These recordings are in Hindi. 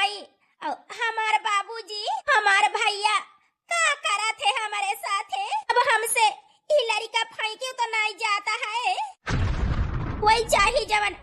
माई और हमार बाबूजी हमार भैया का करा थे हमारे साथ है। अब हमसे ई लड़का फेंके तो नहीं जाता है, वही चाहिए जवन।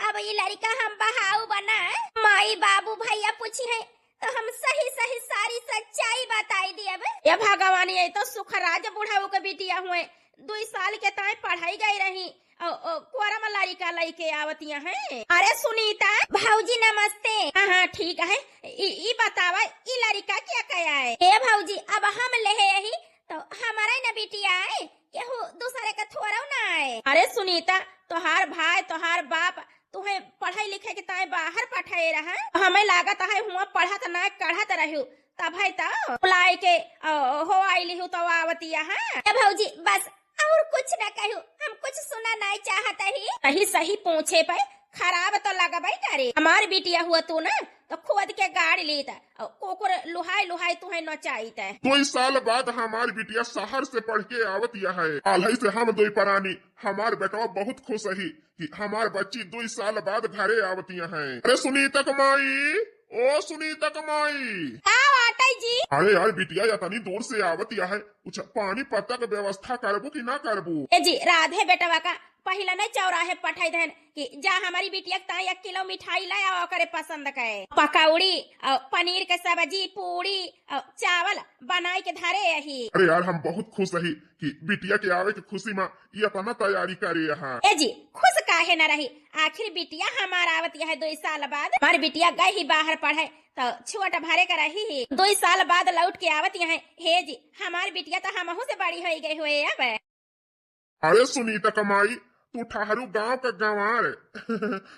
अब ये लड़का हम बहाऊ बना माई बाबू भैया पूछी है तो हम सही सही सारी सच्चाई बताई दी। अब ये भगवान ये तो सुखराज बुढ़ाऊ के बिटिया हुए 2 साल के ताई पढ़ाई गई रही कोरम लड़का लइके आवतिया है। अरे सुनीता भाऊजी नमस्ते। हाँ ठीक है, ई बतावा ई लड़का क्या कया है। हे भाऊजी अब हम ले यही तो हमारा न बिटिया है केहू दूसरे का थोड़ा ना है। अरे सुनीता तोहार भाई तोहार बाप तुम्हें पढ़ाई लिखे के ताई बाहर पठाए रहा, हमें लागत है हुआ पढ़त ना कढ़त रहू तब है तो बुलाए के हो आई हूँ तो आवतिया है। भाऊजी बस और कुछ न कहू, हम कुछ सुना नहीं चाहता ही। सही सही पूछे पे खराब तो लगा भाई करे। हमारी बिटिया हुआ तू ना तो खुद के गाड़ी लेता कोकुर लुहाई लुहाई तुम्हें नचाईता। 2 साल बाद हमारी बिटिया शहर से पढ़ के आवतिया है। आलही से हम 2 परानी हमार बेटा बहुत खुश है कि हमार बच्ची 2 साल बाद घरे आवतिया है। अरे सुनीता कमाई, ओ सुनीता कमाई जी। अरे यार बिटिया या तनी दूर से आवतिया है, कुछ पानी पत्ता का व्यवस्था करबू कि ना करबू। जी राधे बेटवा का पहला न चौराहे पठाई देन कि जा हमारी बिटिया ता 1 किलो मिठाई लाया और करे पसंद करे पकौड़ी और पनीर के सब्जी पूरी और चावल बनाए के धरे यही। अरे यार हम बहुत खुश रही कि बिटिया के आवे के खुशी में ये अपना तैयारी करे यहाँ। जी खुश काहे न रही, आखिर बिटिया हमारा आवतिया है 2 साल बाद। हमारी बिटिया गई ही बाहर पढ़े तो छोटा भरे का रही 2 साल बाद लौट के आवतिया है। हे जी हमारी बिटिया तो हमहू से बड़ी हो गई हुए अब। अरे सुनीता कमाई तू ठहरू गांव का गंवार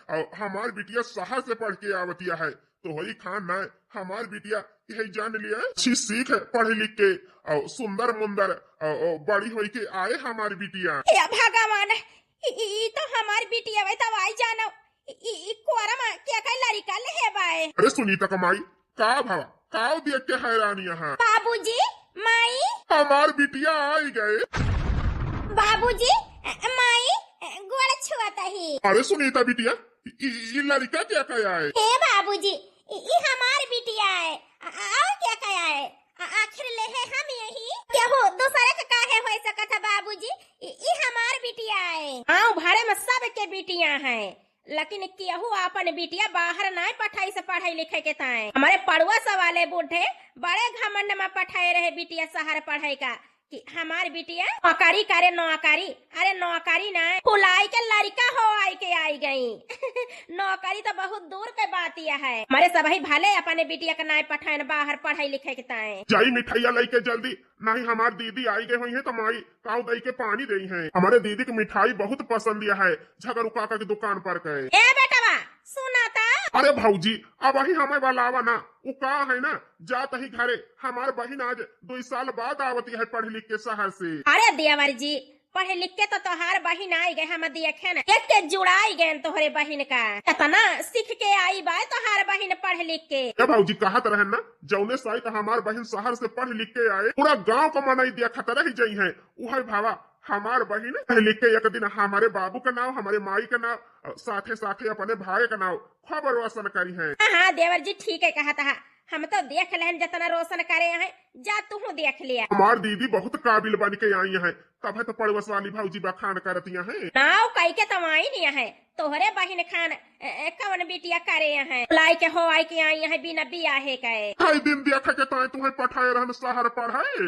और हमार बिटिया शहर से पढ़ के आवतिया है तो वही खान न हमार बिटिया यही जान लिया अच्छी सीख है पढ़ लिख के और सुंदर मुंदर और बड़ी हुई के आए हमारी बिटिया। भगवान तो हमारी बिटिया वही तो आई जानो क्या कह लड़का ले बाए। अरे सुनीता कमाई का भावा का देख के हैरानी यहाँ। बाबूजी माई हमार बिटिया आई गए। बाबूजी माई गोड़ छुआता ही। अरे सुनीता बिटिया ये लड़का क्या कया है। हे बाबूजी ये हमारी बिटिया है और क्या कया है, आखिर ले है हम यही क्या हो दूसरे का काहे हो सकता था। बाबूजी ये हमारी बिटिया है। हाँ भारे में सब के बिटिया है लेकिन केहू अपन बिटिया बाहर नहीं पठाई से पढ़ाई लिखे के ताए। हमारे पड़ुआ वाले बूढ़े बड़े घमंड में पठाए रहे बिटिया शहर पढ़ाई का कि हमारी बिटिया नौकरी करे नौकरी। अरे नौकरी ना फुलाई के लड़का हो आई के आई गई नौकरी तो बहुत दूर के बात यह है। हमारे सब ही भले अपने बिटिया का नाय पठाए बाहर पढ़ाई लिखे के ताए। जाई मिठाइया लेके जल्दी, नहीं हमारी दीदी आई गई हुई है तो माई काऊ दही के पानी दई है। हमारे दीदी की मिठाई बहुत पसंद है झगड़ू काका की दुकान पर गए। ए बेटवा सुना था। अरे भाऊजी अब वही हमें वाला ना वो का है ना जात ही घरे हमारे बहन आज 2 साल बाद आवती है पढ़ लिख के शहर से। अरे देवर जी पढ़े लिख के तो तोहार बहन आई गए हम देखे न एक के जुड़ाई गए तोहरे बहन का इतना सीख के आई बा तोहार बहन पढ़ लिख के। भाऊजी कहत रहे ना जौने साई तो हमार बहन शहर से पढ़ लिख के आए पूरा गाँव को मनाई दिया खतरा ही जई है। वही भावा हमार बहन पढ़ लिख के एक दिन हमारे बाबू का नाम हमारे माई का नाम साथे साथे अपने भाई का नाम खबर रोशन करी है। हाँ देवर जी ठीक है कहा था, हम तो देख लें जितना रोशन करे हैं जा तू देख लिया। हमार दीदी बहुत काबिल बन के आई है तब है तो पड़ोस वाली भाऊजी बखान करतिया है। नाव कई के तो आई नहीं है तोहरे बहन खान कवन बिटिया करे हैं लाई के हो आई के आई है बिना बियाहे के। हर दिन देख के ताए तुम्हें पठाए रहन शहर पढ़ाए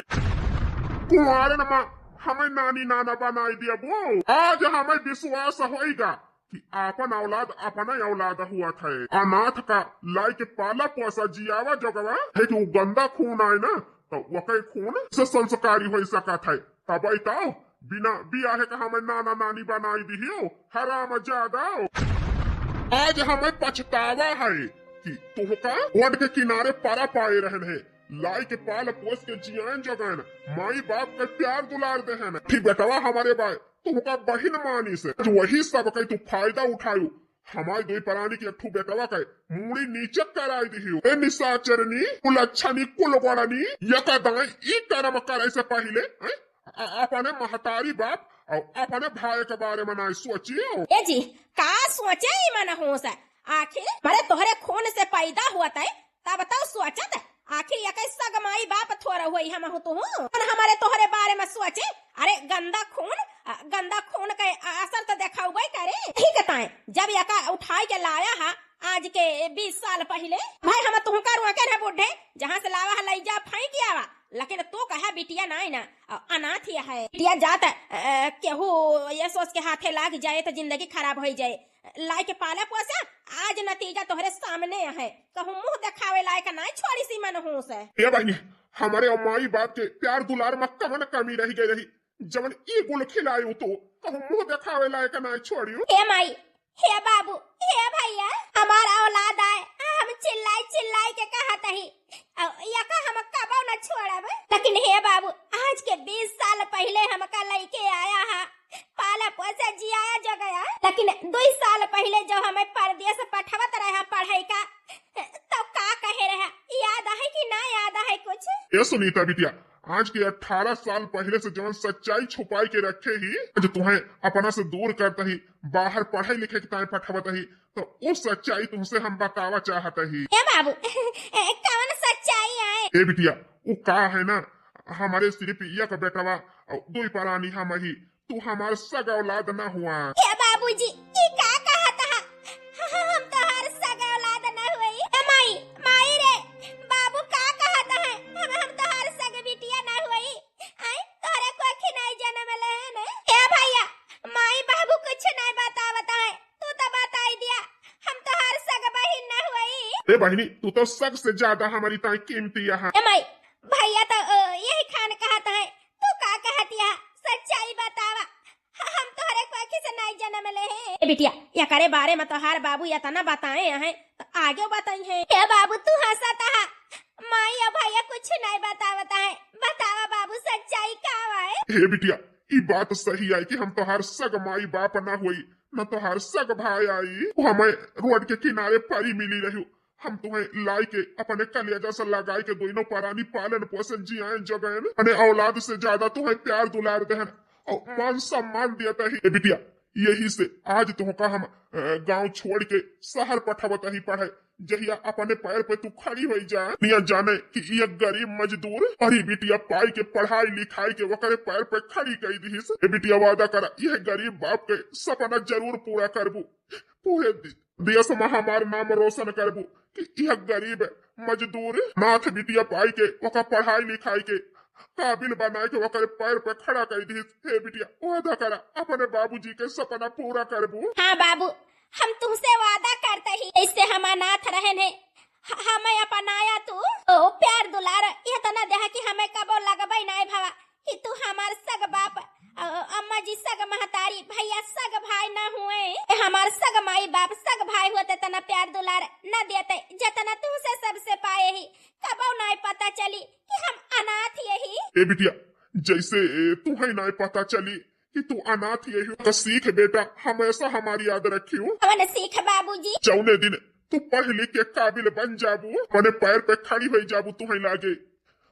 कुंवारे नमा हमें नानी नाना बनाई दिया वो। आज हमें विश्वास होगा कि आपन औलाद अपना औलाद हुआ था। अनाथ का लाई के पाला पोसा जियावा जगवा है कि वो गंदा खून आए ना तो वही खून से संस्कारी हो सका था। तब बताओ बिना बियाहे का हमें नाना नानी बनाई दी हो हराम ज्यादा। आज हमें पछतावा है कि तुमका वड के किनारे पारा पाए रहन है लाई के पाल पोस के जियान जगन माई बाप के प्यार दुलार दे है ठीक बेटवा हमारे भाई तुमका बहन मानी से वही सब कई तू फायदा उठायू। हमारे 2 परानी की अठू बेटवा के मुड़ी नीचे कराई दी निशाचरनी कुलच्छनी कुलगड़नी यका दाई ई कर्म करे से पहले अपने महतारी बाप और अपने भाई के बारे में ना सोचियो। ए जी का सोचे ही मन हो सा आखिर मारे तोहरे खून से पैदा हुआ था तब बताओ सोचत आखिर ये कैसा गमाई बाप थोड़ा हुई हम हो तो हमारे तोहरे बारे में सोचे। अरे गंदा खून का असर तो देखा हुआ करे ठीक है जब यका उठाई के लाया है आज के 20 साल पहले भाई हम तुमका रोके ना बुढ़े जहाँ से लावा लई जा फेंक आवा लेकिन तो कहा बिटिया नहीं ना अनाथ ही है बिटिया जात केहू ये सोच के हाथे लाग जाए तो जिंदगी खराब हो जाए लाई के पाले पोसे आज नतीजा तोहरे सामने है कहूँ मुंह दिखावे लायक नहीं छोड़ी सी मन हूँ से ये बहनी हमारे अम्माई बाप के प्यार दुलार में कमन कमी रह गई रही जवन ई गुल खिलायू तो कहूँ मुंह दिखावे लायक नहीं छोड़ियो। हे माई हे बाबू हे भैया हमारा औलाद आए हम चिल्लाई के कहत ही यका हम कबो न छोड़ब लेकिन हे बाबू आज के 20 साल पहले हमका लेके आया है पाला पोसे जियाया जगया लेकिन 2 साल पहले जो हमें परदेश पठवत रहे पढ़ाई का तो का कहे रहा याद है कि ना याद है कुछ। ये सुनीता बिटिया आज के 18 साल पहले से जवन सच्चाई छुपाई के रखे ही जो तुम्हें अपना से दूर करता ही बाहर पढ़ाई लिखे के पठवत ही तो उस सच्चाई तुमसे हम बतावा चाहता ही। ए बाबू कौन सच्चाई है? ए बिटिया वो का है ना हमारे सिर्फ ये का बेटवा 2 परानी हम ही तू हमारे सगा औलाद ना हुआ। ए बाबूजी ये का कहा था हम तो हर सगा औलाद ना हुई। ए माई रे बाबू का कहा था हम तो हर सग बिटिया ना हुई आई तोरे को खिनाई जन्म ले ने। ए भैया माई बाबू कुछ नहीं बतावता है तू तो बता ही दिया हम तो हर सग बहन ना हुई। ए बहनी तू तो सग से ज्यादा हमारी ताई कीमती है। ए माई भैया तो यही खान कहता है तू का कहती है सच्चाई बतावा हम तोहरे को किसे नहीं जन्म ले हैं। बिटिया या करे बारे में तोहार बाबू या तना बताए हैं तो आगे बताई हैं। ए बाबू तू हंसता है माई और भैया कुछ नहीं बतावता है बतावा बाबू सच्चाई का है। ए बिटिया ये बात सही आई कि हम तोहार सग माई बाप ना हुई न तोहार सग भाई आई हमें रोड के किनारे परी मिली रही हम तुम्हें लाई के अपने कलेजा से लगाई के दोनों परानी पालन पोषण जियाए जगह अपने औलाद से ज्यादा तुम्हें प्यार दुलार दहन और मान सम्मान दिया ही। ए बिटिया यही से आज तुमका हम गांव छोड़ के शहर पठवत ही पढ़े जहिया अपने पैर पे तू खड़ी हो जाए निया जाने कि ये गरीब मजदूर अरे बिटिया पाई के पढ़ाई लिखाई के वकरे पैर पे खड़ी कर दी। ए बिटिया वादा करा यह गरीब बाप के सपना जरूर पूरा करबू पूरे देश में हमार नाम रोशन करबू कि यह गरीब मजदूर नाथ बिटिया पाई के वका पढ़ाई लिखाई के काबिल बनाए के वकर पैर पे खड़ा कर दी। हे बिटिया वादा करा अपने बाबूजी के सपना पूरा करबू। हाँ बाबू हम तुमसे वादा करते ही इससे हम अनाथ रहने हमें अपनाया तू तो प्यार दुलार ये तो न देहा कि हमें कबो लगबई नहीं भावा कि तू हमार सग बाप अम्मा जी सग महतारी भैया सग भाई न हुए हमार सग माई बाप सग भाई होते तना प्यार दुलार न देते जितना तुमसे सबसे पाए ही कबो नहीं पता चली कि हम अनाथ यही। ए बिटिया जैसे तुम्हें नहीं पता चली कि तू अनाथ यही तो सीख बेटा हमेशा हमारी याद रखियो। कौन सीख बाबूजी? चौने दिन तू पढ़ लिख के काबिल बन जाबू अपने पैर पे खड़ी हो जाबू तुम्हें लागे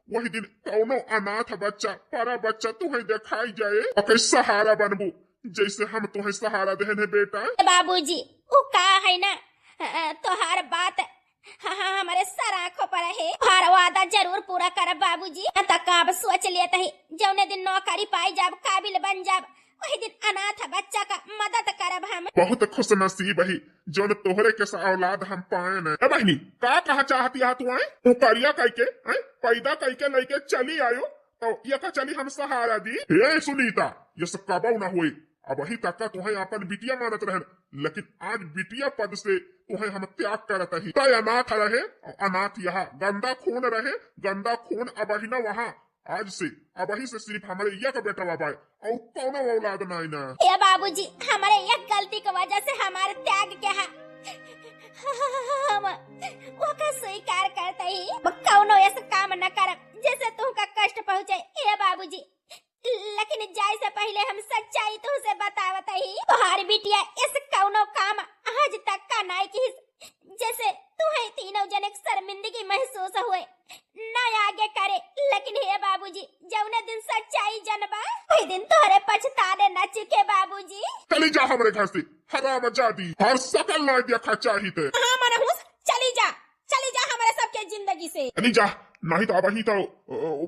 वही दिन कौनो अनाथ बच्चा पारा बच्चा तुम्हें दिखाई जाए और सहारा बनबू जैसे हम तुम्हें सहारा देने बेटा। बाबूजी वो का है ना तोहार बात हमारे सर आंखों पर है हर वादा जरूर पूरा कर बाबूजी तक अब सोच लेते ही जौने दिन नौकरी पाई जाब काबिल बन जाब वही दिन अनाथ बच्चा का मदद करब हम। बहुत खुश नसीब है जो तोहरे के औलाद हम पाए न। बहनी का कहा चाहती है तू आए करिया कह के पैदा कह के लेके चली आयो तो ये का चली हम सहारा दी। हे सुनीता ये सब कबो ना हुई अब वही तक तुम्हें अपन बिटिया मानत रहे लेकिन आज बिटिया पद से तुम्हें हम त्याग करत ही तय अनाथ रहे अनाथ यहाँ गंदा खून रहे गंदा खून अब ही न वहाँ आज से अब ही से सिर्फ हमारे यह का बेटा बाबा और कौन औलाद नहीं ना। ये बाबूजी हमारे एक गलती की वजह से हमारे त्याग क्या है हम वो का स्वीकार करते ही कौनो ऐसा काम न कर जैसे तुमका कष्ट पहुँचे। ये बाबूजी लेकिन जाए से पहले हम सच्चाई तुमसे बतावत ही तुम्हारी बिटिया इस कौनो काम आज तक का नहीं की जैसे तुम्हें तीनों जने शर्मिंदगी महसूस हुए न आगे करे लेकिन हे बाबूजी जौने दिन सच्चाई जनबा वही दिन तोहरे पछताने न चुके बाबूजी। चली जा हमारे घर से हराम जादी हर सकल ना देखा चाहिए हाँ मनहूस चली जा हमारे सबके जिंदगी से। नहीं जा नहीं तो अब ही तो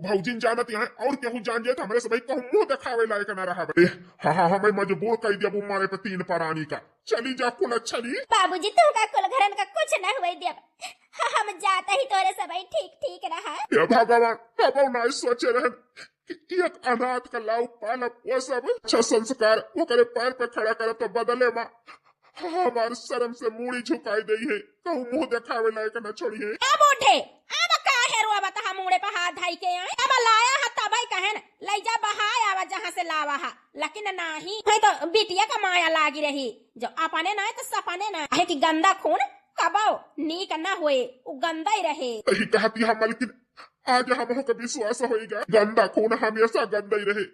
भौजिन जानत यहाँ और केहू जान जाए तो हमारे सब कहूँ मुंह दिखावे लायक न रहा बे। हाँ हमें मजबूर कर दिया वो मारे पे 3 परानी का। चली जा कुल चली। बाबूजी तू का कुल घरन का कुछ न हुए दिया। हम जाता ही तोरे सब ठीक रहा। ये भगवान कबो नहीं सोचे रहे कि एक अनाथ का लाऊ पालब वो सब अच्छा संस्कार वो करे पैर पे खड़ा करे तो बदले माँ हमारे शर्म से मूड़ी झुकाई दी है कहूँ मुंह दिखावे लायक न छोड़िए। अब उठे अब का है रो बता मुड़े पे हाथ धाई के आए अब लाया है तब ही कहन ले जा बहाय आवा जहाँ से लावा है लेकिन नहीं है तो बिटिया का माया लागी रही जो अपने ना तो सपने ना है कि गंदा खून कबाओ नीक न हुए वो गंदा ही रहे। यही कहती है मलकिन आज हम को विश्वास होगा गंदा खून हमेशा गंदा ही रहे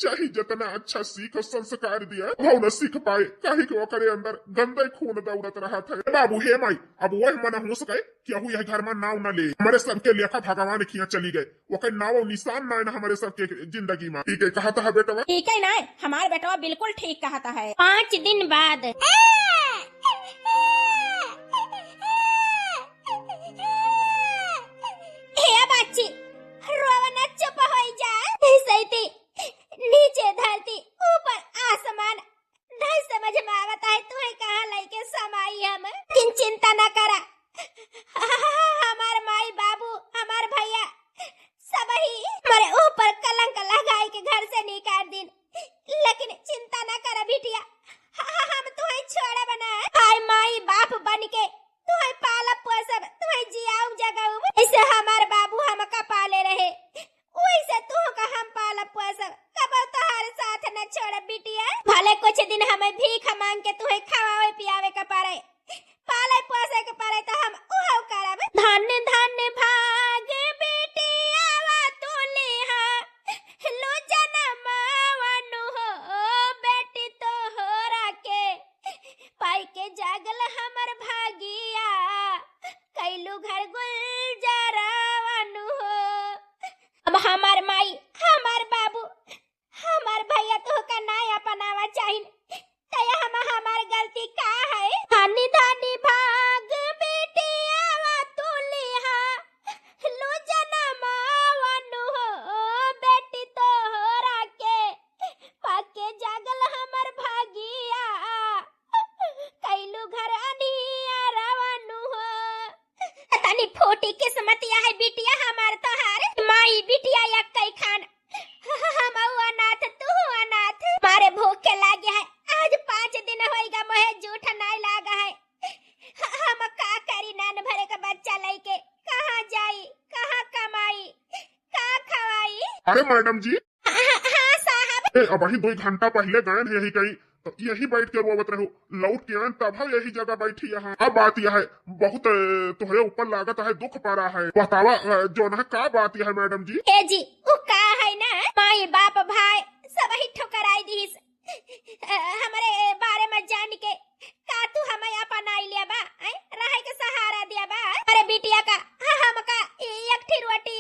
चाहे जितना अच्छा सीख और संस्कार दिया वो न सीख पाए कहीं के करे अंदर गंदा खून दौड़त रहा था। बाबू हे माई अब वह मन हो सके कि यह घर में नाव न ले हमारे सबके लेखा भगवान खिया चली गए वो कहीं नाव निशान ना हमारे सबके जिंदगी में। ठीक है कहता है बेटा ठीक है ना हमारे बेटा बिल्कुल ठीक कहता है। 5 दिन बाद बच्ची रोवना चुप हो जा सैती नीचे धरती ऊपर आसमान नहीं समझ में आवता है तू कहाँ लेके समाई हम किन चिंता न करा हमार माई बाबू हमार भैया सब ही हमारे ऊपर कलंक लगाई के घर से निकाल दिन लेकिन चिंता न करा बिटिया हम तुम्हें छोड़ा बना हाय माई बाप बन के तुम्हें पाला पोसब तुम्हें जियाऊ जगाऊ ऐसे हमार बाबू हम का पाले रहे वैसे तू का हम पाला पोसब कब तोहार साथ न छोड़ बिटिया भले कुछ दिन हमें भीख मांग के तुम्हें खवावे पियावे का पारे पाले पोसे के पारे तो हम ओहो करब। धन्य धन्य भाग बिटिया वा तुलिहा लो जनमावनु हो बेटी तो होरा के पाई के जागल हमर भागिया कैलू घर गुलजारावनु हो। अब हमार माई हमार बाबू हमार भैया तो का नाया अपनावा चाहिए तया हमार गलती का है। धानी धानी भाग बेटिया वा तुलिहा लो जनमावनु हो बेटी तो होरा के पाके जागल हमर भागिया कैलू घर अनिया रावनु हो। तनी फोटी किस्मतिया है बिटिया हमार तोहार माई बिटिया या कई खान हम अनाथ तू अनाथ मारे भूखे लागे है आज 5 दिन होएगा मोहे झूठ नहीं लागा है हम का करी नान भरे का बच्चा लेके कहाँ जाई कहाँ कमाई का खवाई। अरे मैडम जी हाँ साहब अब वही 2 घंटा पहले गए यही कहीं तो यही बैठ के रोवत रहो लौट के आए तब यही जगह बैठी यहाँ। अब बात यह है बहुत तुम्हारे ऊपर लागत है दुख पा रहा है बतावा जो ना का बात यह है मैडम जी। ए जी वो का है ना माई बाप भाई सब ही ठुकराई दी हमारे बारे में जान के का तू हमें अपनाई लिया बा रहे के सहारा दिया बा अरे बिटिया का हम का एक ठी रोटी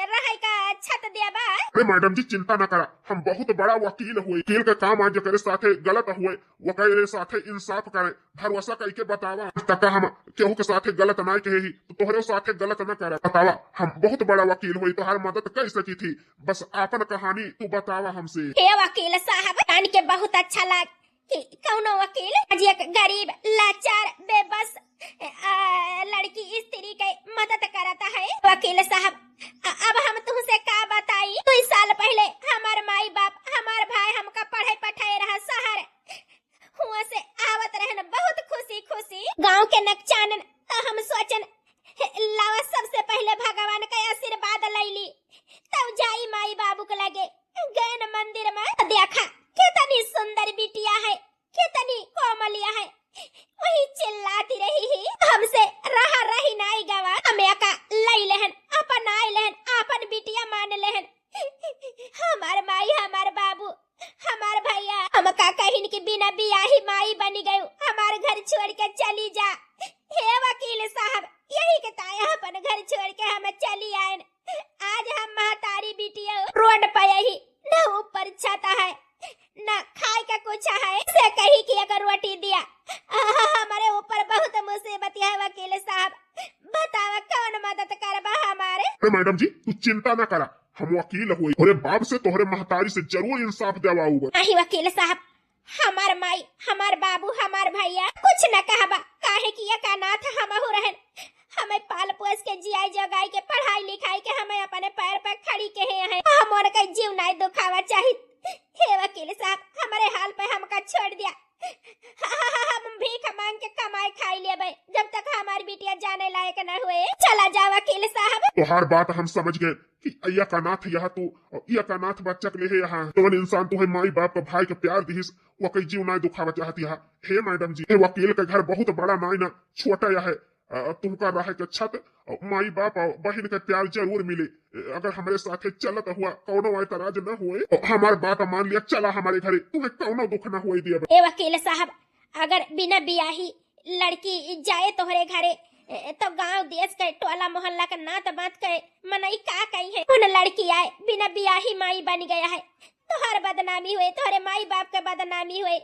रहे का छत दिया बा। अरे मैडम जी चिंता न करा हम बहुत बड़ा वकील हुए वकील का काम आज करे साथे गलत हुए वो करे साथे इंसाफ करे भरोसा करके बतावा तक हम केहू के साथे गलत ना कहे ही तो तोहरे साथे गलत न करे बतावा हम बहुत बड़ा वकील हुई तो हर मदद कर सकी थी बस आपन कहानी तू बतावा हमसे। हे वकील साहब जान के बहुत अच्छा लग कि कौनो वकील आज एक गरीब लाचार बेबस लड़की स्त्री के मदद करता है। वकील साहब अब हम तुमसे का बताई 2 साल पहले हमार माई बाप हमार भाई हमका पढ़े पठाए रहा शहर हुआ से आवत रहन बहुत खुशी खुशी गांव के नकचानन तो हम सोचन लावा सबसे पहले भगवान का आशीर्वाद लैली तब जाई माई बाबू के लगे गए न मंदिर में देखा कितनी सुंदर बिटिया है कितनी कोमलिया है वही चिल्लाती रही हमसे रहा रही नाई गवा हमें का लई लेहन अपन आई लेहन अपन बिटिया मान लेहन हमार माई हमार बाबू हमार भैया हम का कहिन की बिना बियाही माई बनी गई हमार घर छोड़ के चली जा। हे वकील साहब यही के ताया अपन घर छोड़ के हम चली आए आज हम महतारी बिटिया रोड पर यही न ऊपर छत है ना खाए का कुछ है से कही कि अगर रोटी दिया हमारे ऊपर बहुत मुसीबत है वकील साहब, बतावा कौन मदद करबा हमारे। अरे मैडम जी तू चिंता न करा, हम वकील हुए तोहरे बाप से तोहरे महतारी से जरूर इंसाफ दिवाऊंगा। नहीं वकील साहब, हमार माई हमार बाबू हमार भैया कुछ न कहबा, काहे कि ये का नाथ हमहु रहन, हमें पाल पोस के जियाई जगाई के पढ़ाई लिखाई के हमें अपने पैर पर खड़ी के हैं, हम उनका जीव नहीं दुखावा चाहिए। हे वकील साहब हमारे हाल पे हमका छोड़ दिया, हम भीख मांग के कमाई खाई लेबे जब तक हमारी बिटिया जाने लायक न हुए। चला जा वकील साहब। तो हर बात हम समझ गए कि अय्या का नाथ यहाँ तू अय्या का नाथ बच्चा के लिए यहाँ तो इंसान तुम्हें माई बाप का भाई का प्यार दिहिस वो कई जीव ना दुखावा चाहती है। हे मैडम जी, हे वकील का घर बहुत बड़ा नाई ना छोटा या है, तुमका रहे के छत माई बाप और बहन का प्यार जरूर मिले। अगर हमारे साथ चलत हुआ कौनो ऐतराज न हुए, हमारे बात मान लिया चला हमारे घरे, तुम्हें कौनो दुख न हुए दिया। ए वकील साहब अगर बिना बियाही लड़की जाए तोहरे घरे तो गांव देश के टोला मोहल्ला का नात बात के मनई का कही है, उन लड़की आए बिना बियाही माई बन गया है तो हर बदनामी हुए, तोहरे माई बाप के बदनामी हुए,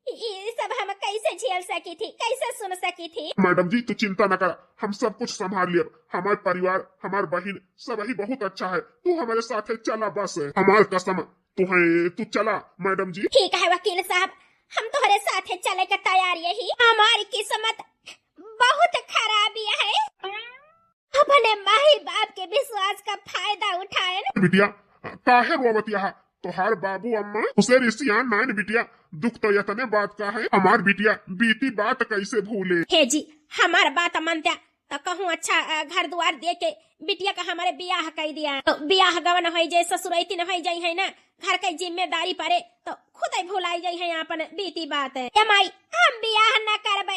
ये सब हम कैसे झेल सकी थी, कैसे सुन सकी थी। मैडम जी तू चिंता न करा, हम सब कुछ संभाल लिया, हमारे परिवार हमारे बहन सब ही बहुत अच्छा है, तू हमारे साथ चला बस, हमारे कसम तू चला मैडम जी। ठीक है वकील साहब, हम तुम्हारे साथ चले का तैयार यही, हमारी किस्मत बहुत खराबी है, अपने माई बाप के विश्वास का फायदा उठाए न। बिटिया काहे रोवत यहाँ, तो हर बाबू अम्मा उसे रिश्तियान नाइन बिटिया, दुख तो यतने बात का है, हमार बिटिया बीती बात कैसे भूले। हे जी हमार बात मानता तो कहूँ अच्छा घर द्वार दे के बिटिया का हमारे बियाह कर दिया, तो बियाह गवन हो जाए ससुरैती न हो जाए है ना, घर के जिम्मेदारी पड़े तो खुद ही भुलाई जाए है अपन बीती बात है। माई हम बियाह न करबे,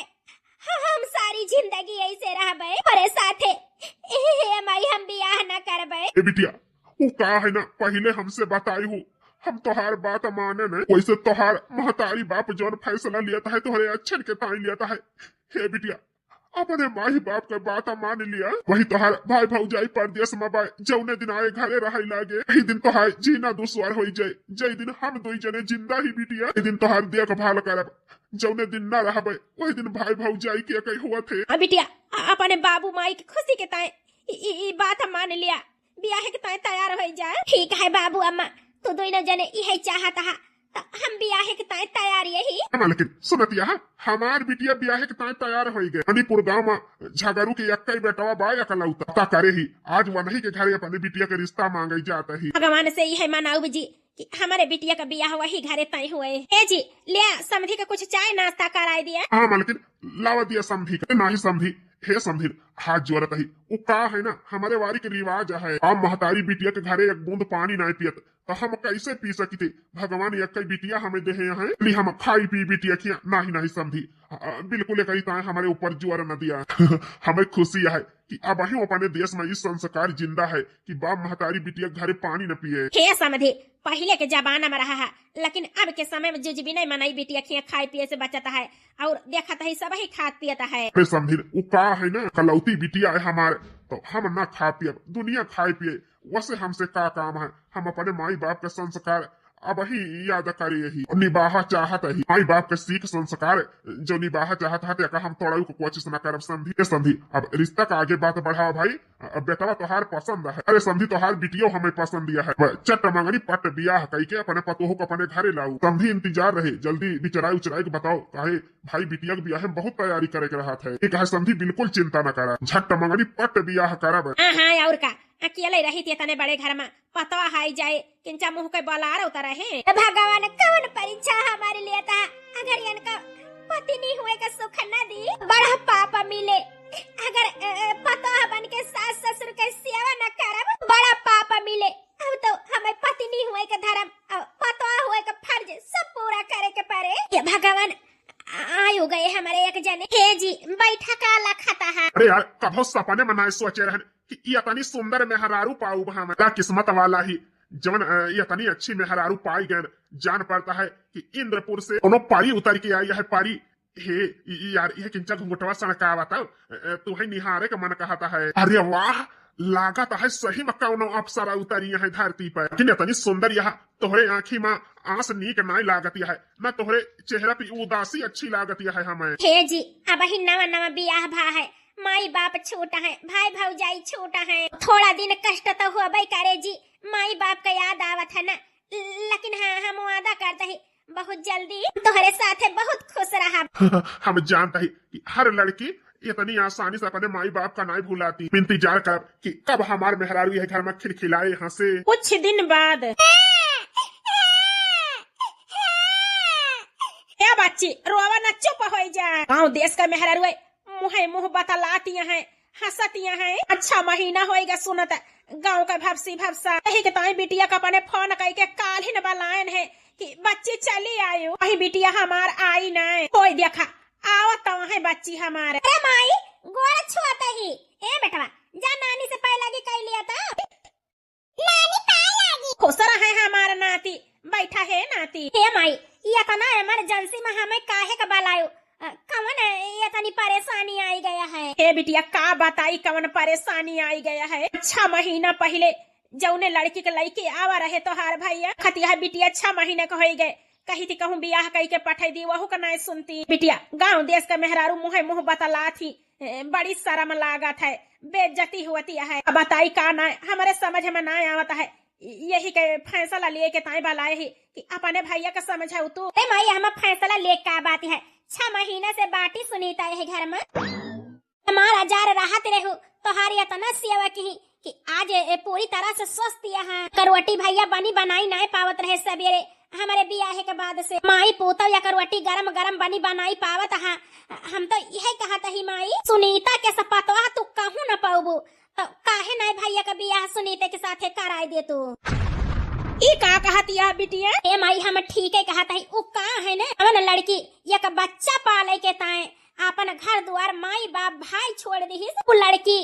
हम सारी जिंदगी ऐसे रहबे और साथे माई हम बियाह न करबे। बिटिया वो का है ना पहले हमसे बताई हूँ, हम तोहार बात माने न, वैसे तोहार महतारी बाप जौन फैसला लिया है तोहरे अच्छे के ताई लिया है। हे बिटिया अपने माही बाप का बात मान लिया, वही तोहार भाई भौजाई परदेश में बाय जौने दिन आए घरे रहे लागे, वही दिन तोहार जीना दुश्वार हो जाए, जय दिन हम दो जने जिंदा ही बिटिया दिन तोहार देखभाल करब, जौने दिन न रहबे वही दिन भाई भौजाई के कही हुआ थे। बिटिया अपने बाबू माई की खुशी के ताए बात मान लिया, बियाह के ताए तैयार हो जाए। ठीक है बाबू अम्मा तो दोनों जने यही चाहता है तो हम बियाह के ताए तैयार यही। लेकिन सुनतिया हमार बिटिया बियाह के ताए तैयार हो गए, मणिपुर गाँव में झगड़ू के एक बेटवा बा एकलौता करे ही, आज वही के घरे अपने बिटिया के रिश्ता मांगे जाता ही। भगवान से यही मनाऊ जी कि हमारे बिटिया का बियाह वही घरे तय हुए। हे जी ले समधी का कुछ चाय नाश्ता कराई दिया। हाँ मालकिन लावा दिया समधी का, नहीं समधी हे समधी हाथ जोरत ही, वो का है ना हमारे वारी के रिवाज है, आप महतारी बिटिया के घरे एक बूंद पानी नहीं पियत तो हम कैसे पी सकी थे, भगवान एक बिटिया हमें दे हैं, हम खाई पी बिटिया खिया नहीं नहीं समझी, बिल्कुल एक हमारे ऊपर जोर न दिया। हमें खुशी है कि अब ही अपने देश में इस संस्कार जिंदा है कि बाप महतारी बिटिया घरे पानी न पिए। हे समझे पहले के जमाना में रहा है, लेकिन अब के समय में जुज भी नहीं मनाई बिटिया खिया खाए पिए से बचता है और देखता है सब ही खात पियता है। समझे वो का है ना कलौती बिटिया है हमारे, तो हम ना खा पिए दुनिया खाए पिए, वैसे हमसे का काम है, हम अपने माई बाप का संस्कार अब ही याद करे यही निबाह चाहत ही, माई बाप के सीख संस्कार जो निबाह चाहत है हम तोड़ा को कोशिश न करब समझी। समझी अब रिश्ता का आगे बात बढ़ाओ भाई, बेटवा तोहार पसंद है, अरे समझी तोहार बिटियो हमें पसंद दिया है, चट मंगनी पट बियाह कई के अपने पतोह को अपने घरे लाऊ, समझी इंतजार रहे जल्दी बिचराई उचराई के बताओ, काहे भाई बिटिया के बियाह में बहुत तैयारी करे के रहा है, एक है समझी बिल्कुल चिंता न करा, झट मंगनी पट बियाह करब। और का अकेले रही थी तने बड़े घर में पतवा हाई जाए किंचा मुंह के बलार उतर रहे। भगवान कौन परीक्षा हमारे लिए था, अगर इनका पति नहीं हुए का सुख न दी बड़ा पाप मिले, अगर पतवा बन के सास ससुर के सेवा न करब बड़ा पाप मिले। अब तो हमें पति नहीं हुए का धर्म पतवा हुए का फर्ज सब पूरा करे के पड़े। ये भगवान आयु गए हमारे एक जने। हे जी बैठा काला खाता है। अरे यार कभो सपने मनाए सोचे रहन कि ये तनी सुंदर मेहरारू पाऊ हमारा किस्मत वाला ही जवन ये तनी अच्छी मेहरारू पाई गए, जान पड़ता है कि इंद्रपुर से उन्हों पारी उतर के आई है पारी। हे यार ये किंचा घुंघटवा सड़का बताओ तू है निहारे का मन कहता है। अरे वाह लागत है सही में कौनो अप्सरा उतरी है धरती पर, कि इतनी सुंदर यहाँ तोहरे आँखी में आस नीक नहीं लागती है, न तोहरे चेहरा पे उदासी अच्छी लागती है हमें। हे जी अब ही नवा नवा बियाह भा है, माई बाप छोटा है, भाई भौजाई छोटा है, थोड़ा दिन कष्ट तो हुआ करे जी, माई बाप का याद आवत है ना, लेकिन हाँ हम वादा करते हैं बहुत जल्दी तुम्हारे साथ है बहुत खुश रहा। हम जानते हैं कि हर लड़की इतनी आसानी से अपने माई बाप का नहीं भुलाती। इंतजार कर कि कब हमारे मेहरारू यह घर में खिलखिलाए हंसे। कुछ दिन बाद क्या बच्ची रोवा न चुप हो जा। गाँव देश का मेहरारू मुहे मुँह बतलातियां हैं, हंसतियां हैं। अच्छा महीना होएगा सुनत गाँव का भवसी भवसा यही के ताई बिटिया का अपने फोन करके काल ही न बलायन है कि बच्ची चली आयो। वही बिटिया हमार आई न कोई देखा आवत तो है बच्ची हमारे। अरे माई गोड़ छुआता ही ए बेटवा जा नानी से पहले लगी कह लिया था। नानी पाए लगी खुश रहे हमारा नाती बैठा है नाती। हे माई ये तना इमरजेंसी में हमें काहे का बलायो, कौन ये तनी परेशानी आई गया है। हे बिटिया का बताई कौन परेशानी आई गया है। अच्छा महीना पहले जौने लड़की के लड़के आवा रहे तो हार भैया खतिया बिटिया 6 महीने का हो गए, कही थी कहूँ बियाह कही के पठाई दी वहू का नहीं सुनती। बिटिया गांव देश का मेहरारू मुहे मुँह बतला थी, बड़ी शर्म लागत है, बेइज्जती होती है। बताई का ना हमारे समझ में ना आवत है, यही के फैसला लिए के ताई बलाए ही कि अपने भैया का समझाऊ तू। अरे माई हम फैसला ले का बात है, 6 महीने से बाटी सुनीता है घर में, हमारा जार राहत रहू तोहारी इतना सेवा की कि आज पूरी तरह से स्वस्थ यहाँ करवटी भैया बनी बनाई नहीं पावत रहे सवेरे हमारे बियाह के बाद से। माई पोता या करवटी गरम गरम बनी बनाई पावत हा। हम तो यही कहत ही माई सुनीता के सपतवा तू कहूँ न पाऊ तो काहे नहीं भैया का बियाह सुनीता के साथे कराई दे तू। ई का कहती है बिटिया? ए माई हम ठीक है कहता है उ का है ना हमन लड़की एक बच्चा पाले के ताए अपन घर द्वार माई बाप भाई छोड़ दी वो लड़की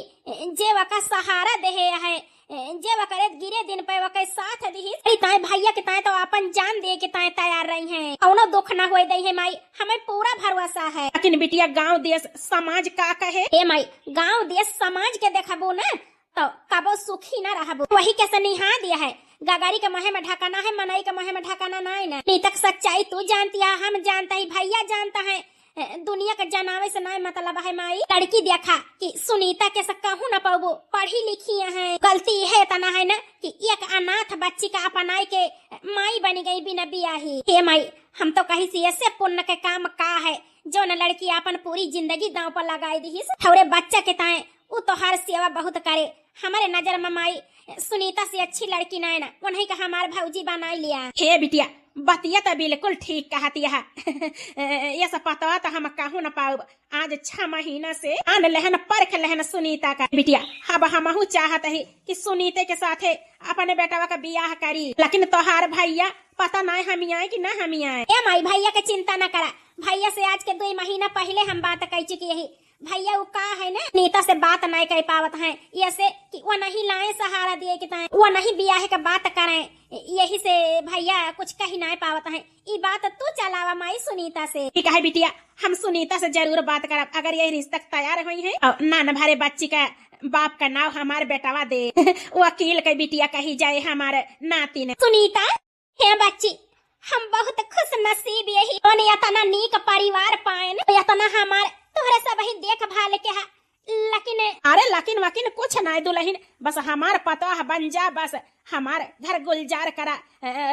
जे वका सहारा दे है, जे वकरे गिरे दिन पे वके साथ दी ताए भैया के ताए तो अपन जान दे के ताए तैयार रही हैं, कौनो दुख न होए दे है माई हमें पूरा भरोसा है। लेकिन बिटिया गांव देश समाज का कहे? ए माई गांव देश समाज के देखबो ना तो कबो सुखी न रहबो, वही कैसे निहा दिया है गगारी के महे में ढकाना है, मनई के महे में ढकाना नहीं ना। नीतक सच्चाई तू जानती है, हम जानता ही, भैया जानता है, दुनिया का जनावे से नहीं मतलब है माई। लड़की देखा कि सुनीता के से कहूँ न पाबो पढ़ी लिखी है, गलती है तना है ना कि एक अनाथ बच्ची का अपनाई के माई बनी गई बिना बियाही। हे माई हम तो कही सी ऐसे पुण्य के काम का है जो न लड़की अपन पूरी जिंदगी दांव पर लगाई दी थोड़े बच्चा के ताए वो तो हर सेवा बहुत करे। हमारे नजर में माई सुनीता से अच्छी लड़की नहीं ना उन्हीं का हमारे भौजी बनाई लिया। हे बिटिया बतिया तो बिल्कुल ठीक कहती है ये सब पता तो हम कहूँ न पाऊ। आज 6 महीना से आन लहन परख लहन सुनीता का बिटिया अब हमहू चाहत है कि सुनीते के साथ अपने बेटवा का बियाह करी, लेकिन तोहार भैया पता नहीं हम आए कि न हम आए। ए माई भैया के चिंता न करा, भैया से आज के 2 महीना पहले हम बात कह चुकी है। भैया वो का है ना नीता से बात नहीं कर पावत है, ऐसे कि वो नहीं लाए सहारा दिए कि वो नहीं बियाह का बात करें, यही से भैया कुछ कही नहीं पावत है। ये बात तू चलावा माई सुनीता से। ठीक है बिटिया हम सुनीता से जरूर बात करब, अगर यही रिश्ता तैयार हुई है और ना न भरे बच्ची का बाप का नाम हमारे बेटावा दे वकील के बिटिया कही जाए हमारे नाती ने। सुनीता हे बच्ची हम बहुत खुश नसीब यही इतना नीक परिवार पाए इतना हमारे तोहरे सब ही देखभाल के है, लेकिन अरे लेकिन वकील कुछ नहीं दुल्हन बस हमार पता बन जा, बस हमार घर गुलजार करा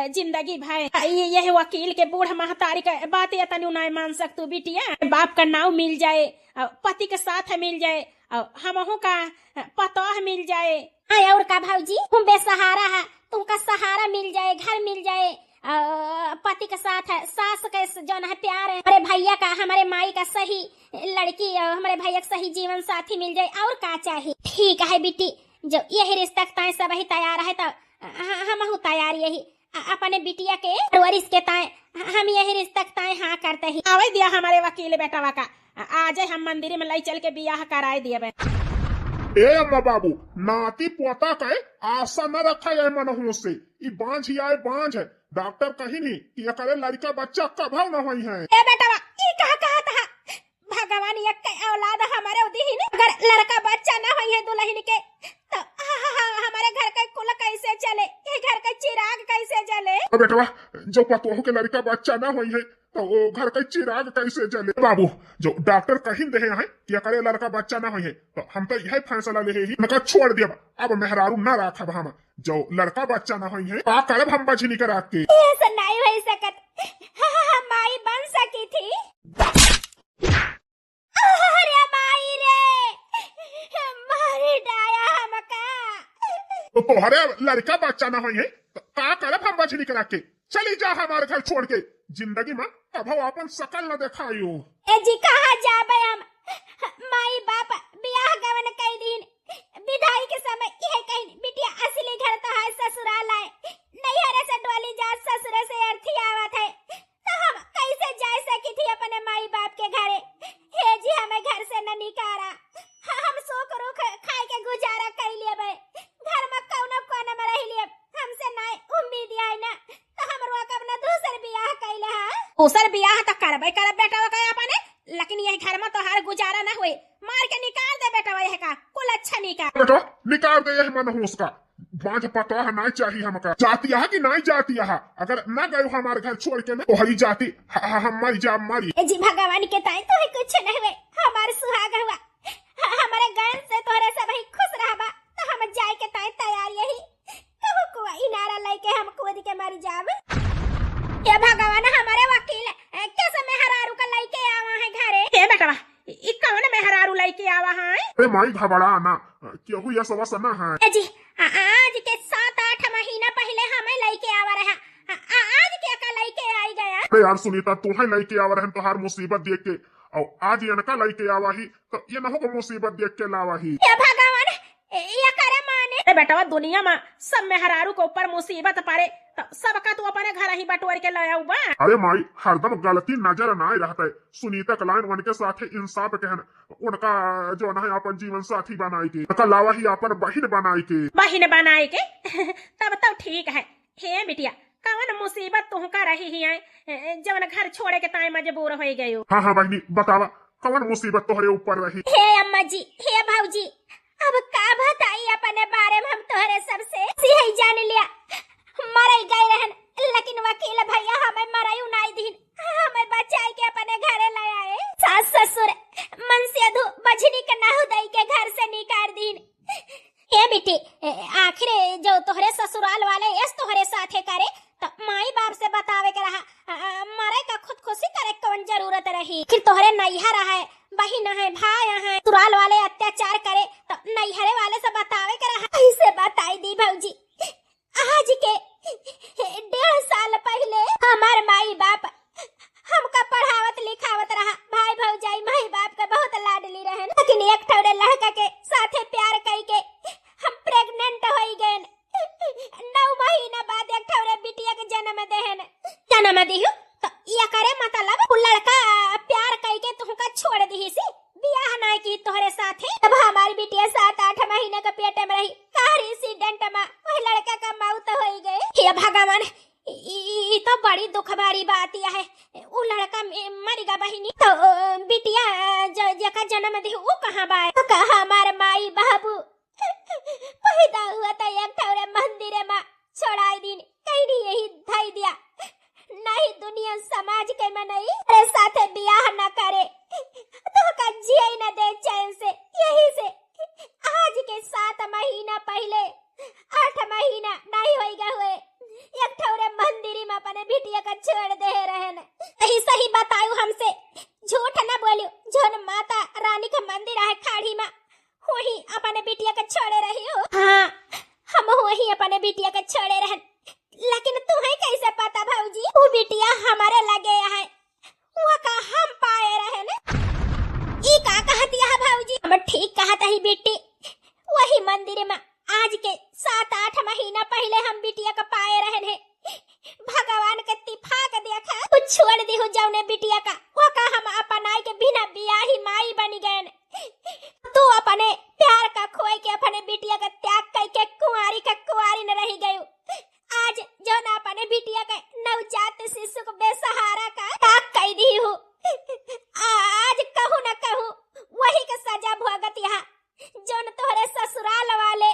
जिंदगी भाई। यह वकील के बूढ़ महतारी का बात ये तनु नहीं मान सकतू बिटिया। बाप का नाव मिल जाए, पति के साथ मिल जाए, हमहू का पता मिल जाए। हाँ और का भाऊजी तुम बेसहारा है, तुमका सहारा मिल जाए, घर मिल जाए, पति के साथ है, सास के जो है प्यार है, हमारे भैया का हमारे माई का सही लड़की, हमारे भैया का सही जीवन साथी मिल जाए और का चाहिए। ठीक है बेटी जो यही रिश्ता ताए सब ही तैयार है तो हम तैयार यही अपने बिटिया के परवरिश के ताए हम यही रिश्ता ताए हाँ करते ही। आवे दिया हमारे वकील बेटा का आज हम मंदिर में लाई चल के बियाह कराए दिए। ए अम्मा बाबू नाती पोता का आशा न रखा है मनहू से, ई बांझ ही आए बांझ है। डॉक्टर कही नहीं कि ये लड़का बच्चा कब न हुई है। ए बेटा ई कहा था भगवान ये औलाद हमारे उदी अगर लड़का बच्चा न हुई है दुल्हन के तो हमारे घर का कुल कैसे चले, ये घर का चिराग कैसे जले। बेटवा जो पतोह के लड़का बच्चा ना हुई है तो वो घर का चिराग कैसे जले बाबू। जो डॉक्टर कहीं दे हैं कि अगर लड़का बच्चा ना हुई है तो हम तो यह फैसला ले ही उनका छोड़ दिया। अब मेहरारू ना राखब हम जो लड़का बच्चा ना हुई है का करब हम बजनी करा के। ऐसा नहीं हो सकत। माई बन सकी थी। अरे माई रे मारी डाया हमका। तो तोहरे लड़का बच्चा ना हुई है तो का करब हम बजनी करा के। चली जा हमारे घर छोड़ के। जिंदगी में कभो अपन शकल न देखायो। ए जी कहाँ जाबे हम। माई बाप बियाह गवन कई दिन विदाई के समय यह कहीं बिटिया असली घर तो है ससुराल है। नैहर से डोली जा ससुर से अर्थी आवत है तो हम कैसे जा सकी थी अपने माई बाप के घरे। हे जी हमें घर से न निकारा। हम सो करो खाए के गुजारा कर लिए बे। घर में कौन कोने में रह लिए हमसे ना उम्मीद है ना तो हम रोक अपना दूसर बियाह कैले है। दूसर बियाह तो करबे करब बेटा का अपने, लेकिन यही घर में तो हर गुजारा न हुए। मार के निकाल दे बेटा यह का कुल अच्छा निकाल। बेटा निकाल दे यह मन हो उसका। बांझ पता है नहीं चाहिए हमका। जाती है कि नहीं जाती है। अगर न गए हमारे घर छोड़ के ना तो हरी जाती हम मरी जा मरी। जी भगवान के ताई तो कुछ नहीं हुए। हमारे सुहाग हुआ हमारे गैन से तोरे सब ही खुश रहबा तो हम जाए के ताई तैयार यही कहू को इनारा लेके हम कूद के मर जाब। ये भगवान हमारे वकील कैसे मेहरारू का लेके आवा है घरे। ए बेटा ई कौन मेहरारू लेके आवा है। अरे माई घबरा ना केहू यह सब सना है। जी आज के 7-8 महीना पहले हमें लेके आवा रहा। आज क्या का लेके आई गया। अरे यार सुनीता तू ही लेके आवा रहन तो हर मुसीबत देख के और आज इनका लेके आवा ही तो ये न हो को मुसीबत देख के लावा ही। ये भगवान ये करे माने। ए बेटा दुनिया में सब मेहरारू के ऊपर मुसीबत पड़े तो सबका तू अपने घर ही बटोर के लाया बा। अरे माई हरदम गलती नजर ना रहता है। सुनीता कलाइन उनके साथ इंसाफ कहन उनका जो ना अपन जीवन साथी बनाई के उनका लावा ही अपन बहन बनाई के। बहन बनाए के तब तो ठीक है। हे बिटिया कौन मुसीबत तुमका रही है जवन घर छोड़े के ताई मजबूर हो गए हो। हाँ हाँ बहनी बतावा कौन मुसीबत तोहरे ऊपर रही। हे अम्मा जी हे भाऊजी अब का बताई अपने बारे में। हम तोहरे सबसे ही जान लिया मरई गए रहन लेकिन वकील भैया हमें मरायु नहीं दिन हमें बचाई के अपने घरे ले आए। सास ससुर मन से अधू बजनी के नाहु दई के घर से निकाल दिन। ए बेटी आखिर जो तोहरे ससुराल वाले इस तोहरे साथे करे तो माई बाप से बतावे के रहा मरे का खुदकुशी करे कौन जरूरत रही। फिर तोहरे नैहर है बहिन है भाई है ससुराल वाले अत्याचार करे तो नैहरे वाले से बतावे के रहा। ऐसे बताई दी भाऊजी आज के 1.5 साल पहले हमार माई बाप हमका पढ़ावत लिखावत रहा। भाई भौजाई माई बाप का बहुत लाडली रहन लेकिन एक ठौरे लड़का के साथे प्यार कई के हम प्रेग्नेंट हो गए। 9 महीना बाद एक ठौरे बिटिया के जन्म दिहु तो ये करे मतलब लड़का प्यार कई के तुमका छोड़ दी सी बियाह नहीं की तोहरे साथे। तब हमारी बिटिया 7-8 महीने के पेट में रही कार एक्सीडेंट में वही लड़का का मौत हो गई। हे भगवान ये तो बड़ी दुख भरी बात है। वो लड़का मरेगा बहिनी तो बिटिया जका जन्म दी वो कहाँ बा तो कहा हमारे माई बाबू पैदा हुआ था एक ठौरे मंदिर में छोड़ाई दिन कहीं नहीं यही धाई दिया नहीं दुनिया समाज के में नहीं अरे साथे बियाह न करे तो का जिया न दे चैन से। यही से आज के 7 महीना पहले 8 महीना नहीं होएगा हुए एक ठौरे मंदिर में अपने बिटिया का छोड़ दे रहन। सही बतायू हमसे झूठ न बोलियो। जोन माता रानी का मंदिर है खाड़ी में वही अपने बिटिया का छोड़े रही हो। हाँ हम वही अपने बिटिया का छोड़े रहन लेकिन तुम्हें कैसे पता भाऊजी वो बिटिया हमारे लगे है वो का हम पाए रहे न। ई का कहती है भाऊजी हम ठीक कहता ही बेटी वही मंदिर में आज के 7-8 महीना पहले हम बिटिया का पाए रहे। भगवान के तिफाक देखा कुछ छोड़ दी हो जाने बिटिया का वो का हम अपनाए के बिना बियाही माई बन गए। तू अपने प्यार का खोए के अपने बिटिया का त्याग करके कुंवारी न रही गई। आज जो ना अपने बिटिया के नवजात शिशु को बेसहारा का त्याग कर दी हूँ। आज कहूँ न कहूँ वही का सजा भुगत यहाँ जो तोहरे ससुराल वाले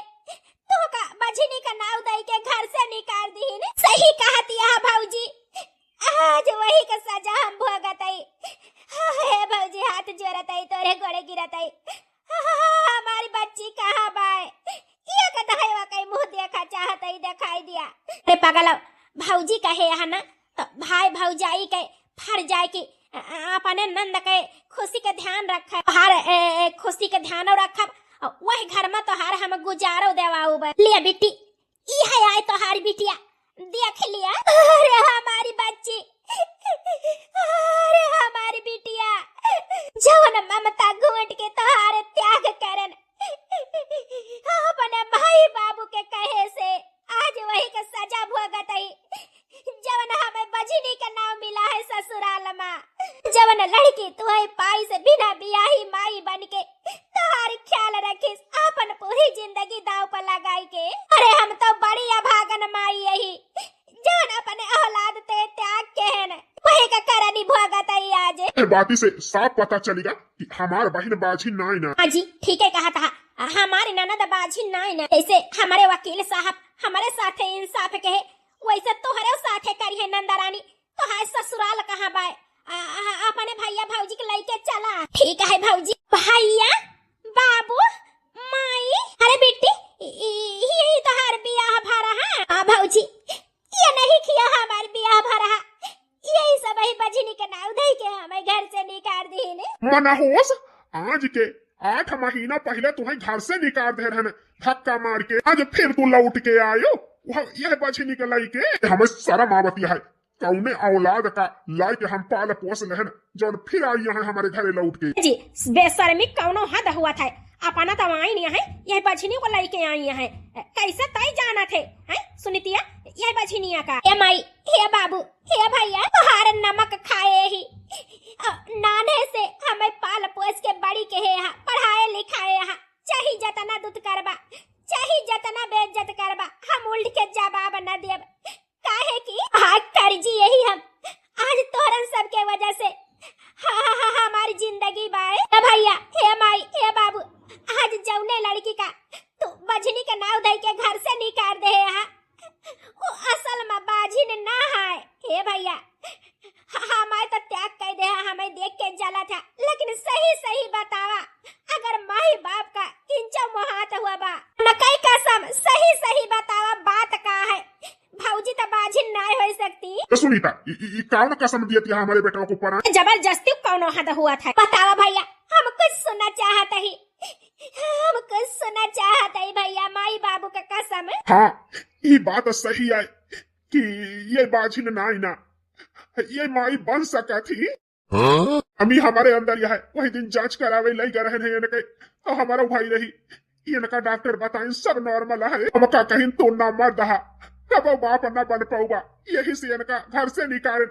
तो का बजनी का नाव दई के घर से निकाल दी। सही कहती है भाऊजी हमरे गोड़े गिरत है। हमारी बच्ची कहाँ बाय? ये कदहवा कई मुंह देखा चाहत है, दिखाई दिया। अरे पागल, भौजी कहे है ना तो भाई भौजाई के फर जाए कि अपने नंद के खुशी के ध्यान रखा, हर खुशी के ध्यान रखा, वही घर में तो हर हम गुजारो देवाऊ बा। लिया बेटी, ई है आए तो हर बिटिया देख लिया। अरे हमारी बच्ची, अरे हमारी बिटिया, जवन ममता घूट के तोहारे त्याग करन अपने भाई बाबू के कहे से आज वही का सजा भुगत है। जवन हमें बजनी का नाम मिला है ससुराल में, जवन लड़की तुम्हें पाई से बिना बियाही माई बन के तुम्हारी ख्याल रखिस अपन पूरी जिंदगी दाव पर लगाई के। अरे हम तो बड़ी अभागन माई यही जवन अपने औलाद ते त्याग के है न वही का करनी भुगत है आज। बाती से साफ पता चलेगा कि हमार बहन बाजी नाई ना। हाँ जी, ठीक है कहा था, हमारी ननद बाजी नाई ना। जैसे हमारे वकील साहब हमारे साथे इंसाफ कहे वैसे तोहरे साथे करी है नंदरानी। तो है ससुराल कहाँ बाय? अपने भैया भौजी के लेके चला। ठीक है भौजी। भैया बाबू माई, अरे बेटी यही तो हर बियाह भरा है। हाँ भौजी, ये नहीं किया हमारे बियाह भरा, यही सब ही बजनी के नाव दे के हमें घर से निकाल दी ने। मनहोस, आज के 8 महीना पहले तुम्हें घर से निकाल दे रहे धक्का मार के, आज फिर तू लौट के आयो यह बजनी के लाई के। हमें शर्म आवती है कौने औलाद का लाई के हम पाल पोस रहन जो फिर आई है हमारे घरे लौट के। जी बेशर्मी कौनो हद हुआ था, अपना तो आई नहीं है, यह बजनी को लेके आई है। कैसे तय जाना थे हैं सुनीतिया यह बजनिया का? हे माई, हे बाबू, हे भैया, तोहार नमक खाए ही नाने से हमें पाल पोस के बड़ी के है, पढ़ाए लिखाए है, चाहे जतना दूध करबा चाहे जतना बेइज्जत करबा हम उल्ट के जवाब न देब। काहे की कर्जी यही हम आज तोहरन सब के वजह से हमारी जिंदगी बाए। हे भैया, हे माई, हे बाबू, आज जौने लड़की का तू बजनी का नाव दे के घर से निकाल दे है वो असल में बाजिन ना है। हे भैया, हमारे तो त्याग कर दे, हमें देख के जला था, लेकिन सही सही बतावा अगर माई बाप का इंचा मोहात हुआ बा न कई कसम, सही सही बतावा बात का है। भौजी तो बाजिन ना हो सकती। तो सुनीता, कौन कसम दिया थी हमारे बेटा को पर? जबरदस्ती कौनो हद हुआ था? बतावा भैया, हम कुछ सुनना चाहते ही, हम कुछ सुनना चाहते ही भैया, माई बाबू का कसम। हाँ, ये बात सही है कि ये बाजिन नाई ना, ये माई बन सका थी। अमी हमारे अंदर यह है, वही दिन जांच करावे लाई कर रहे हैं इनके, तो हमारा भाई रही इनका डॉक्टर बताएं सब नॉर्मल है। हम का कहीं तो ना मर्द है कब बाप ना बन पाऊगा, यही से इनका घर से निकाल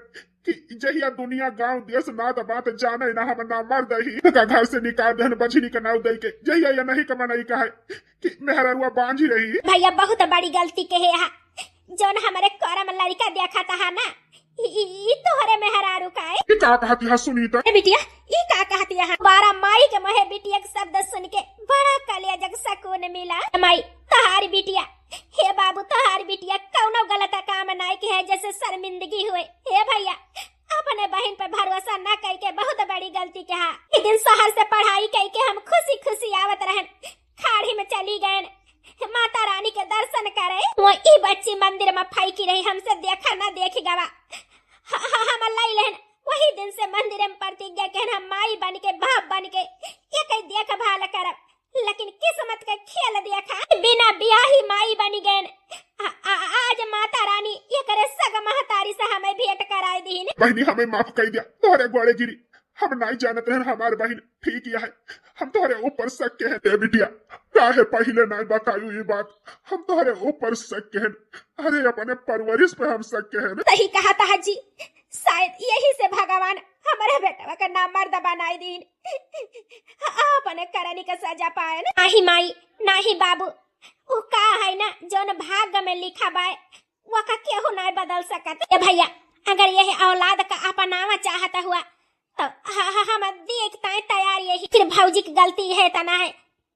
कि जहिया दुनिया गांव देश ना बात जाने ना हम ना मर्द ही इनका घर से निकाल दे बजनी का नाव दे के। जहिया ये नहीं कमा नहीं कहा कि मेहरुआ बांझी रही। भैया बहुत बड़ी गलती कहे है, जौन हमारे करम लड़का देखा था ना तोहरे मेहरारू का है। ये क्या कहती है सुनीता? बिटिया ये क्या कहती है? बारा माई के मोहे बिटिया के शब्द सुन के बड़ा कलेजा के सुकून मिला। माई तोहारी बिटिया, हे बाबू तोहारी बिटिया कौनो गलत काम नहीं की है जैसे शर्मिंदगी हुए। हे भैया, अपने बहन पे भरोसा न करके बहुत बड़ी गलती कहा। एक दिन शहर से पढ़ाई करके हम खुशी खुशी आवत रहन, खाड़ी में चली गए माता रानी के दर्शन करे। वो ई बच्ची मंदिर में फाइकी रही, हमसे देखा ना देख गवा हम लाई लेन। वही दिन से मंदिर में प्रतिज्ञा के हम माई बन के बाप बन के एक देखभाल करब, लेकिन किस्मत का खेल देखा बिना ब्याही माई बनी गए। आज माता रानी ये करे सग महतारी से हमें भेंट कराई दी। बहनी हमें माफ कर दिया, तोहरे गोड़े गिरी, हम नहीं जानते हैं हमारे बहन ठीक है, हम तोहरे ऊपर शक के हैं। बिटिया काहे पहले नहीं बतायू ये बात, हम तोहरे ऊपर शक के हैं। अरे अपने परवरिश पे हम शक के हैं। सही कहा था जी, शायद यही से भगवान हमारे बेटा का नाम मर्द बनाई दी, अपने करनी का सजा पाए। नहीं माई नहीं बाबू, वो का है ना जोन भाग्य में लिखा बाय वो का केहू नहीं बदल सकत। ए भैया, अगर यह औलाद का अपनावा चाहता हुआ तो हम देखता है तैयार यही। फिर भौजी की गलती है तना है,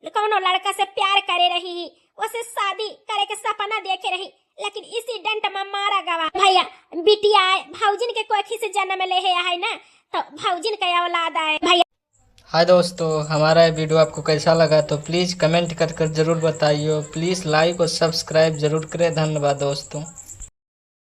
कौनो लड़का से प्यार करे रही, उसे शादी करे के सपना देखे रही, लेकिन इसी डंट में मारा गवा। भैया बिटिया भौजिन के कोखी से जन्म ले है ना, तो भौजिन का औलाद आए। भैया हाय दोस्तों, हमारा ये वीडियो आपको कैसा लगा तो प्लीज़ कमेंट कर ज़रूर बताइए। प्लीज़ लाइक और सब्सक्राइब ज़रूर करें। धन्यवाद दोस्तों।